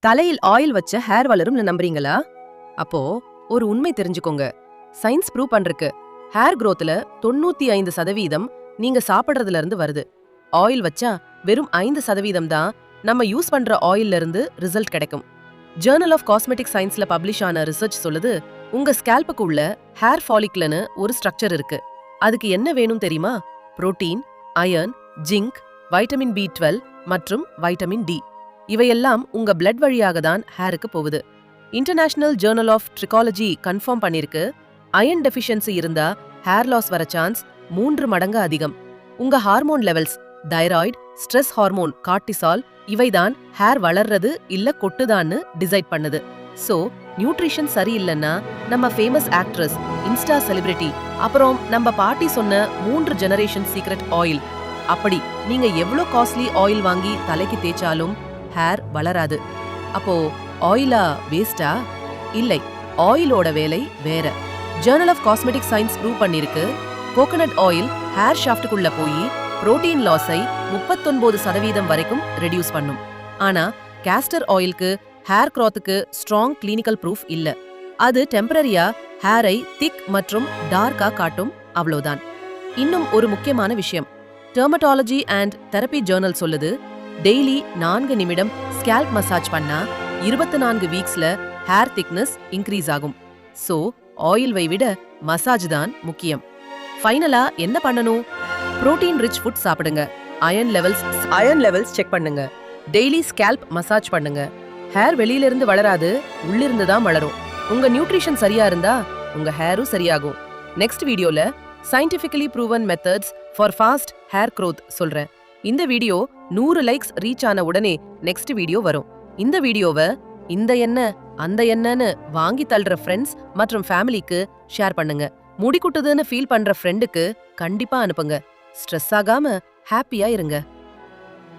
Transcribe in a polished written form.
தலையில் ஆயில் வச்ச ஹேர் வளரும்னு நம்புறீங்களா? அப்போ ஒரு உண்மை தெரிஞ்சுக்கோங்க. சயின்ஸ் ப்ரூவ் பண்றக்கு ஹேர் growthல 95% நீங்க சாப்பிடுறதுல இருந்து வருது. ஆயில் வச்சா வெறும் 5% தான் நம்ம யூஸ் பண்ற ஆயில்ல இருந்து ரிசல்ட் கிடைக்கும். ஜர்னல் ஆஃப் காஸ்மெட்டிக் சயின்ஸ்ல பப்ளிஷ் ஆன ரிசர்ச் சொல்லுது, உங்க ஸ்கேல்புக்கு உள்ள ஹேர் ஃபாலிக்லன்னு ஒரு ஸ்ட்ரக்சர் இருக்கு. அதுக்கு என்ன வேணும் தெரியுமா? Protein, iron, zinc, vitamin B12 மற்றும் வைட்டமின் டி. இவையெல்லாம் உங்க பிளட் வழியாக தான் ஹேருக்கு போகுது. இன்டர்நேஷனல் ஜர்னல் ஆஃப் ட்ரிகாலஜி கன்ஃபார்ம் பண்ணிருக்கு, அயர்ன் டெஃபிஷியன்சி இருந்தா ஹேர் லாஸ் வர சான்ஸ் 3 மடங்கு அதிகம். உங்க hormone levels, thyroid, stress hormone cortisol இவைதான் ஹேர் வளர்றது இல்ல கொட்டுதான்னு டிசைட் பண்ணுது. சோ நியூட்ரிஷன் சரியில்லைன்னா நம்ம ஃபேமஸ் ஆக்ட்ரஸ், இன்ஸ்டா செலிபிரிட்டி, அப்புறம் நம்ம பாட்டி சொன்ன 3 ஜெனரேஷன் சீக்ரெட் ஆயில், அப்படி நீங்க எவ்வளோ காஸ்ட்லி ஆயில் வாங்கி தலைக்கு தேய்ச்சாலும் ஹேர் வளராது. அப்போ ஆயிலா வேஸ்டா? இல்லை, ஆயிலோட வேலை வேற. Journal of cosmetic science prove பண்ணிருக்கு, கோகனட் ஆயில் ஹேர் ஷாஃப்ட்டுக்குள்ள போய் புரோட்டீன் லாஸை 39% வரைக்கும் ரெடியூஸ் பண்ணும். ஆனா கேஸ்டர் ஆயிலுக்கு ஹேர் க்ராத்துக்கு ஸ்ட்ராங் கிளினிக்கல் ப்ரூஃப் இல்ல. அது டெம்பரரியா ஹேரை திக் மற்றும் டார்க்கா காட்டும், அவ்வளோதான். இன்னும் ஒரு முக்கியமான விஷயம், டெர்மட்டாலஜி அண்ட் தெரப்பி ஜர்னல் சொல்லுது, டெய்லி 4 நிமிடம் ஸ்கேல்ப் மசாஜ் பண்ணா 24 வீக்ஸ்ல ஹேர் திக்னஸ் இன்க்ரீஸ் ஆகும். சோ ஆயில்வை விட மசாஜ் தான் முக்கியம். ஃபைனலா என்ன பண்ணணும்? புரோட்டீன் ரிச் ஃபுட் சாப்பிடுங்க, அயர்ன் லெவல்ஸ் செக் பண்ணுங்க, டெய்லி ஸ்கேல்ப் மசாஜ் பண்ணுங்க. ஹேர் வெளியில இருந்து வளராது, உள்ளிருந்து தான் வளரும். உங்க நியூட்ரிஷன் சரியா இருந்தா உங்க ஹேரும் சரியாகும். நெக்ஸ்ட் வீடியோல scientifically proven methods for fast hair growth சொல்றேன். இந்த வீடியோ 100 லைக்ஸ் ரீச் ஆன உடனே நெக்ஸ்ட் வீடியோ வரும். இந்த வீடியோவை இந்த என்ன அந்த என்னன்னு வாங்கி தள்ளுற ஃப்ரெண்ட்ஸ் மற்றும் ஃபேமிலிக்கு ஷேர் பண்ணுங்க. முடி குட்டுதுன்னு ஃபீல் பண்ற ஃப்ரெண்டுக்கு கண்டிப்பா அனுப்புங்க. ஸ்ட்ரெஸ் ஆகாம ஹாப்பியா இருங்க.